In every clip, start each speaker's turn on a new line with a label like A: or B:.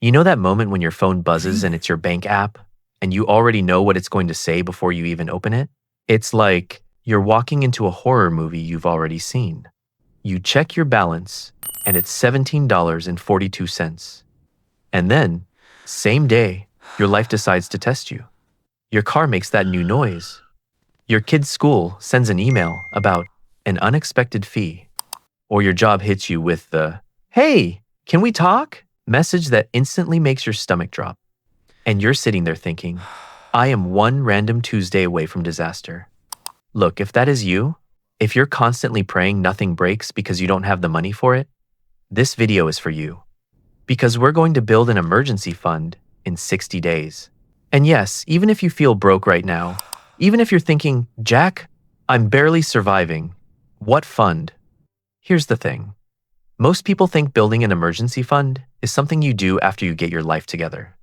A: You know that moment when your phone buzzes and it's your bank app, and you already know what it's going to say before you even open it? It's like you're walking into a horror movie you've already seen. You check your balance, and it's $17.42. And then, same day, your life decides to test you. Your car makes that new noise. Your kid's school sends an email about an unexpected fee. Or your job hits you with the, "Hey, can we talk?" message that instantly makes your stomach drop. And you're sitting there thinking, I am one random Tuesday away from disaster. Look, if that is you, if you're constantly praying nothing breaks because you don't have the money for it, this video is for you. Because we're going to build an emergency fund in 60 days. And yes, even if you feel broke right now, even if you're thinking, Jack, I'm barely surviving, what fund? Here's the thing. Most people think building an emergency fund is something you do after you get your life together.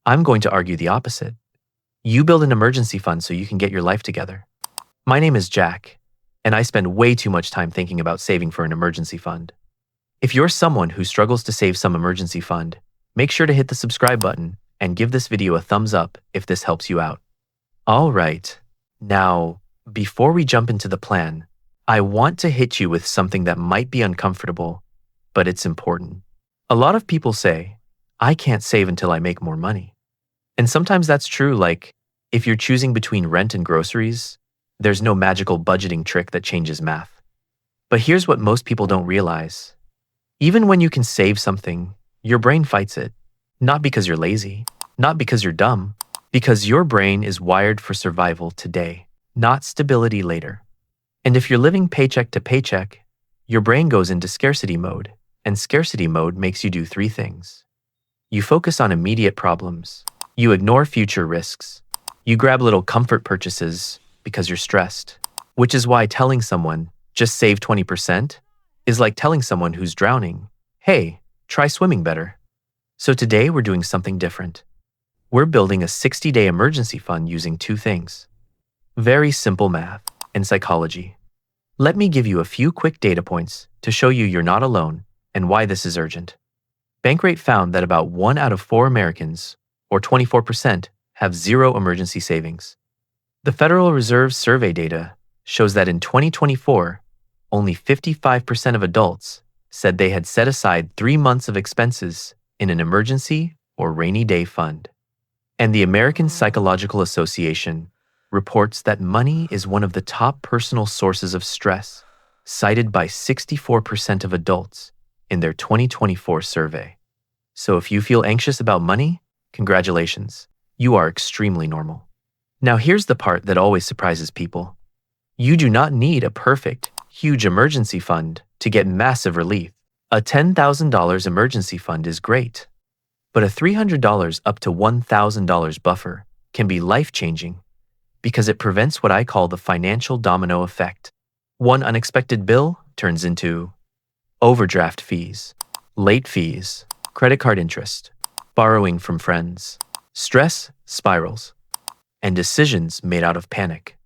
A: I'm going to argue the opposite. You build an emergency fund so you can get your life together. My name is Jack, and I spend way too much time thinking about saving for an emergency fund. If you're someone who struggles to save some emergency fund, make sure to hit the subscribe button and give this video a thumbs up if this helps you out. All right, now, before we jump into the plan, I want to hit you with something that might be uncomfortable, but it's important. A lot of people say, I can't save until I make more money. And sometimes that's true, like if you're choosing between rent and groceries, there's no magical budgeting trick that changes math. But here's what most people don't realize. Even when you can save something, your brain fights it. Not because you're lazy, not because you're dumb, because your brain is wired for survival today, not stability later. And if you're living paycheck to paycheck, your brain goes into scarcity mode, and scarcity mode makes you do three things. You focus on immediate problems. You ignore future risks. You grab little comfort purchases because you're stressed, which is why telling someone, just save 20%, is like telling someone who's drowning, hey, try swimming better. So today we're doing something different. We're building a 60-day emergency fund using two things. Very simple math and psychology. Let me give you a few quick data points to show you you're not alone and why this is urgent. Bankrate found that about 1 out of 4 Americans, or 24%, have zero emergency savings. The Federal Reserve survey data shows that in 2024, only 55% of adults said they had set aside 3 months of expenses in an emergency or rainy day fund. And the American Psychological Association reports that money is one of the top personal sources of stress, cited by 64% of adults in their 2024 survey. So if you feel anxious about money, congratulations, you are extremely normal. Now here's the part that always surprises people. You do not need a perfect, huge emergency fund to get massive relief. A $10,000 emergency fund is great, but a $300 up to $1,000 buffer can be life-changing because it prevents what I call the financial domino effect. One unexpected bill turns into overdraft fees, late fees, credit card interest, borrowing from friends, stress spirals, and decisions made out of panic.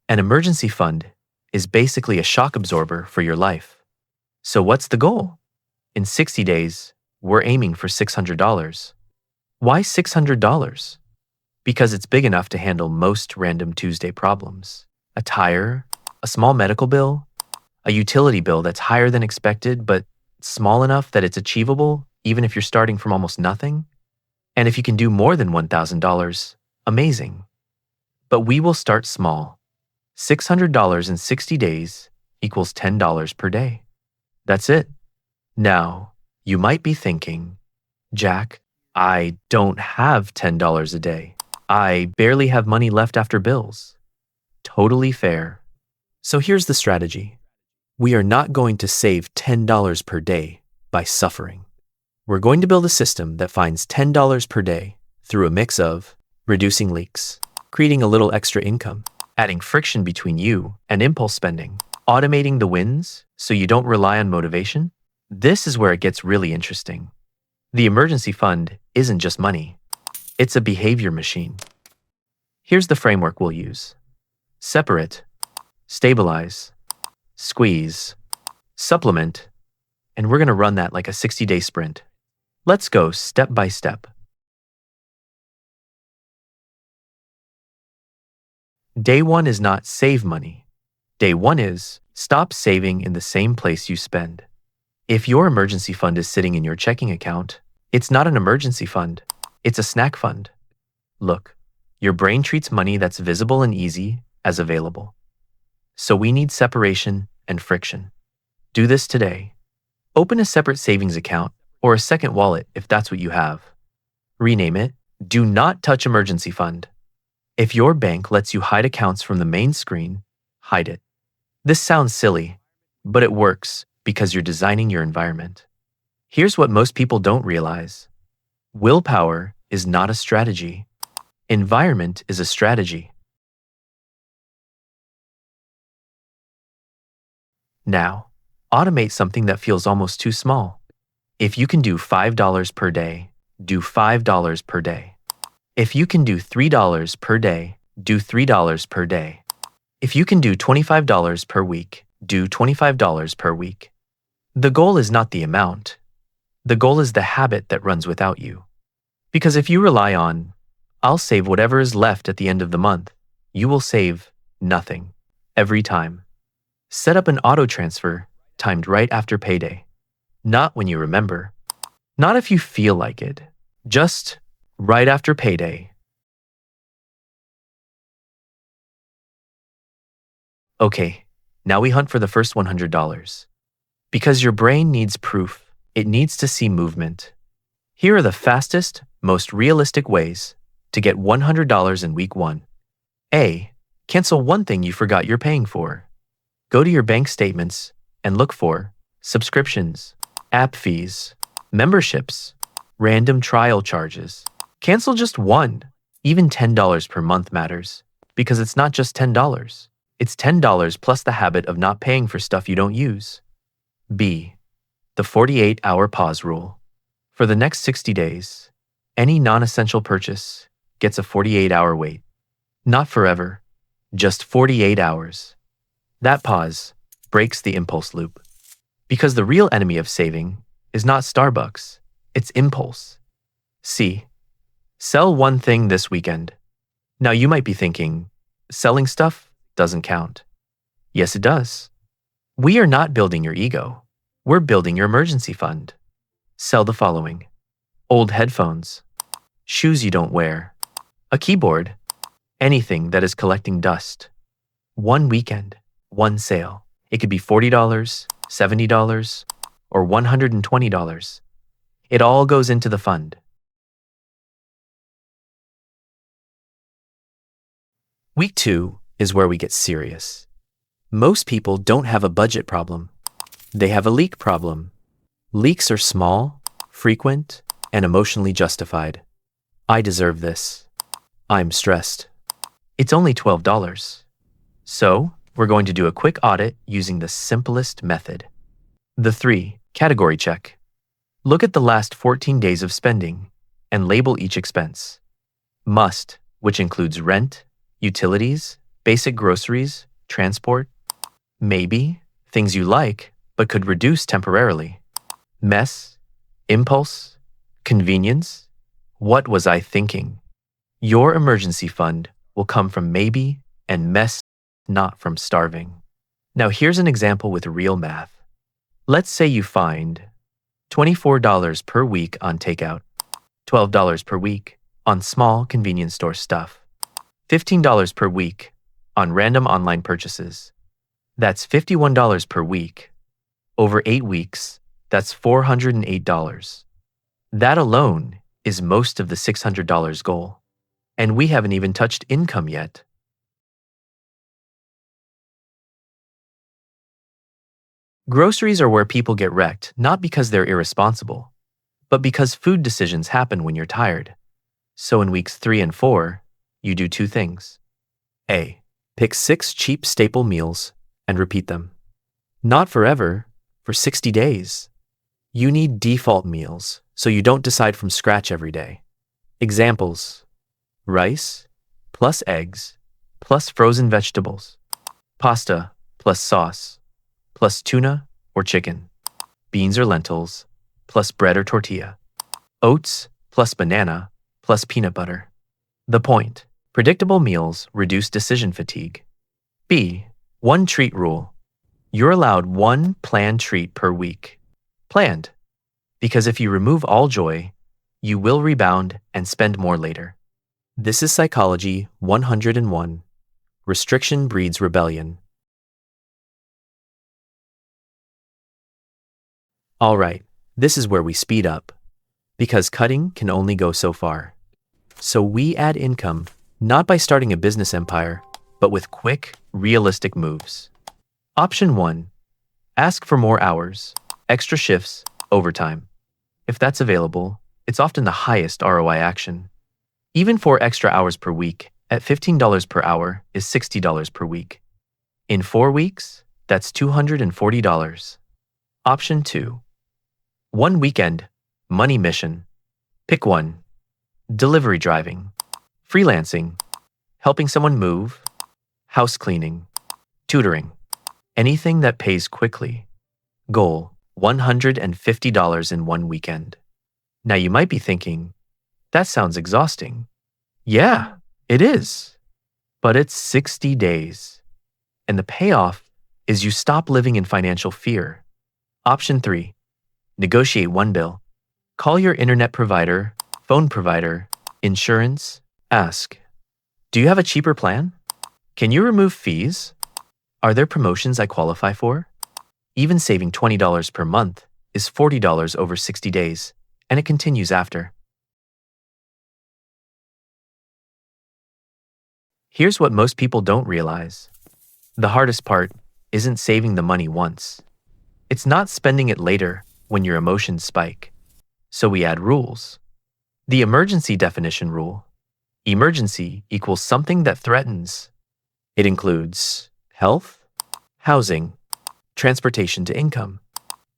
A: An emergency fund is basically a shock absorber for your life. So what's the goal? In 60 days, we're aiming for $600. Why $600? Because it's big enough to handle most random Tuesday problems. A tire, a small medical bill, a utility bill that's higher than expected but small enough that it's achievable even if you're starting from almost nothing. And if you can do more than $1,000, amazing. But we will start small. $600 in 60 days equals $10 per day. That's it. Now, you might be thinking, Jack, I don't have $10 a day. I barely have money left after bills. Totally fair. So here's the strategy. We are not going to save $10 per day by suffering. We're going to build a system that finds $10 per day through a mix of reducing leaks, creating a little extra income, adding friction between you and impulse spending, automating the wins so you don't rely on motivation. This is where it gets really interesting. The emergency fund isn't just money. It's a behavior machine. Here's the framework we'll use. Separate, stabilize, squeeze, supplement, and we're going to run that like a 60-day sprint. Let's go step by step. Day 1 is not save money. Day 1 is stop saving in the same place you spend. If your emergency fund is sitting in your checking account, it's not an emergency fund, it's a snack fund. Look, your brain treats money that's visible and easy as available. So we need separation and friction. Do this today. Open a separate savings account or a second wallet if that's what you have. Rename it Do Not Touch Emergency Fund. If your bank lets you hide accounts from the main screen, hide it. This sounds silly, but it works because you're designing your environment. Here's what most people don't realize. Willpower is not a strategy. Environment is a strategy. Now, automate something that feels almost too small. If you can do $5 per day, do $5 per day. If you can do $3 per day, do $3 per day. If you can do $25 per week, do $25 per week. The goal is not the amount. The goal is the habit that runs without you. Because if you rely on, I'll save whatever is left at the end of the month, you will save nothing every time. Set up an auto transfer timed right after payday. Not when you remember. Not if you feel like it. Just right after payday. Okay, now we hunt for the first $100. Because your brain needs proof, it needs to see movement. Here are the fastest, most realistic ways to get $100 in week 1. A. Cancel one thing you forgot you're paying for. Go to your bank statements and look for subscriptions, app fees, memberships, random trial charges. Cancel just one. Even $10 per month matters because it's not just $10. It's $10 plus the habit of not paying for stuff you don't use. B. The 48-hour pause rule. For the next 60 days, any non-essential purchase gets a 48-hour wait. Not forever, just 48 hours. That pause breaks the impulse loop. Because the real enemy of saving is not Starbucks, it's impulse. C. Sell one thing this weekend. Now you might be thinking, selling stuff doesn't count. Yes, it does. We are not building your ego. We're building your emergency fund. Sell the following: old headphones, shoes you don't wear, a keyboard, anything that is collecting dust. One weekend, one sale. It could be $40, $70, or $120. It all goes into the fund. Week 2 is where we get serious. Most people don't have a budget problem. They have a leak problem. Leaks are small, frequent, and emotionally justified. I deserve this. I'm stressed. It's only $12. So, we're going to do a quick audit using the simplest method. The 3 category check. Look at the last 14 days of spending and label each expense. Must, which includes rent, utilities, basic groceries, transport. Maybe, things you like but could reduce temporarily. Mess, impulse, convenience. What was I thinking? Your emergency fund will come from maybe and mess, not from starving. Now here's an example with real math. Let's say you find $24 per week on takeout, $12 per week on small convenience store stuff, $15 per week on random online purchases. That's $51 per week. Over 8 weeks, that's $408. That alone is most of the $600 goal. And we haven't even touched income yet. Groceries are where people get wrecked, not because they're irresponsible, but because food decisions happen when you're tired. So in weeks 3 and 4, you do 2 things. A. Pick 6 cheap staple meals and repeat them. Not forever, for 60 days. You need default meals so you don't decide from scratch every day. Examples: rice plus eggs plus frozen vegetables, pasta plus sauce plus tuna or chicken, beans or lentils plus bread or tortilla. Oats plus banana plus peanut butter. The point: predictable meals reduce decision fatigue. B. One treat rule. You're allowed one planned treat per week. Planned, because if you remove all joy, you will rebound and spend more later. This is Psychology 101. Restriction breeds rebellion. All right, this is where we speed up, because cutting can only go so far. So we add income, not by starting a business empire, but with quick, realistic moves. Option 1. Ask for more hours, extra shifts, overtime. If that's available, it's often the highest ROI action. Even 4 extra hours per week at $15 per hour is $60 per week. In 4 weeks, that's $240. Option 2. One weekend, money mission. Pick one. Delivery driving, freelancing, helping someone move, house cleaning, tutoring, anything that pays quickly. Goal: $150 in 1 weekend. Now you might be thinking, that sounds exhausting. Yeah, it is. But it's 60 days. And the payoff is you stop living in financial fear. Option 3. Negotiate one bill. Call your internet provider, phone provider, insurance. Ask, do you have a cheaper plan? Can you remove fees? Are there promotions I qualify for? Even saving $20 per month is $40 over 60 days, and it continues after. Here's what most people don't realize. The hardest part isn't saving the money once. It's not spending it later when your emotions spike. So we add rules. The emergency definition rule. Emergency equals something that threatens. It includes health, housing, transportation to income,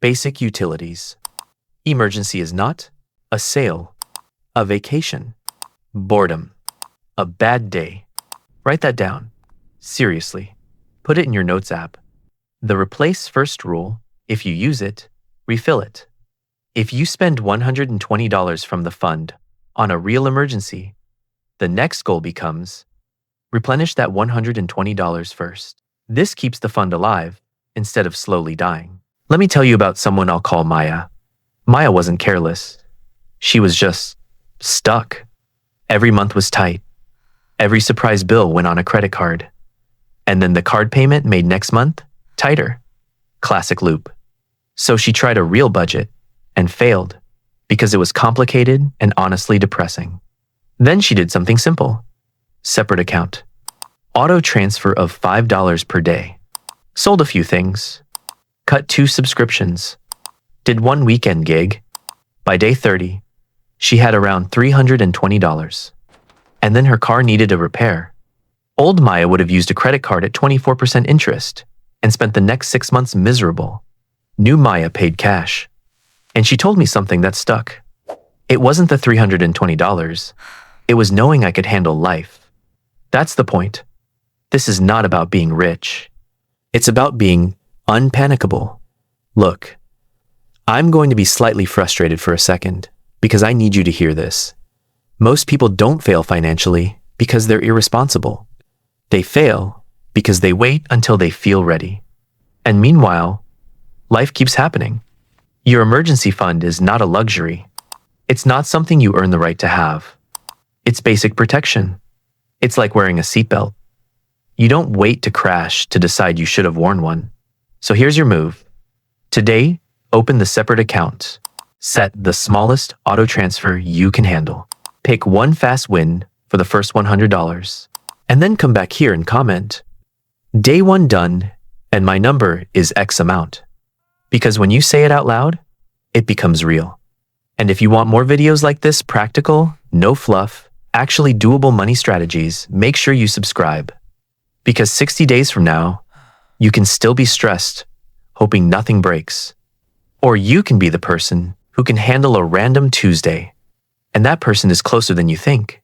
A: basic utilities. Emergency is not a sale, a vacation, boredom, a bad day. Write that down. Seriously. Put it in your notes app. The replace first rule, if you use it, refill it. If you spend $120 from the fund on a real emergency, the next goal becomes replenish that $120 first. This keeps the fund alive instead of slowly dying. Let me tell you about someone I'll call Maya. Maya wasn't careless. She was just stuck. Every month was tight. Every surprise bill went on a credit card. And then the card payment made next month tighter. Classic loop. So she tried a real budget and failed because it was complicated and honestly depressing. Then she did something simple. Separate account. Auto transfer of $5 per day. Sold a few things. Cut 2 subscriptions. Did 1 weekend gig. By day 30, she had around $320. And then her car needed a repair. Old Maya would have used a credit card at 24% interest and spent the next 6 months miserable. New Maya paid cash. And she told me something that stuck. It wasn't the $320. It was knowing I could handle life. That's the point. This is not about being rich. It's about being unpanicable. Look, I'm going to be slightly frustrated for a second because I need you to hear this. Most people don't fail financially because they're irresponsible. They fail because they wait until they feel ready. And meanwhile, life keeps happening. Your emergency fund is not a luxury. It's not something you earn the right to have. It's basic protection. It's like wearing a seatbelt. You don't wait to crash to decide you should have worn one. So here's your move. Today, open the separate account. Set the smallest auto transfer you can handle. Pick one fast win for the first $100. And then come back here and comment, day 1 done, and my number is X amount. Because when you say it out loud, it becomes real. And if you want more videos like this, practical, no fluff, actually doable money strategies, make sure you subscribe. Because 60 days from now, you can still be stressed, hoping nothing breaks. Or you can be the person who can handle a random Tuesday. And that person is closer than you think.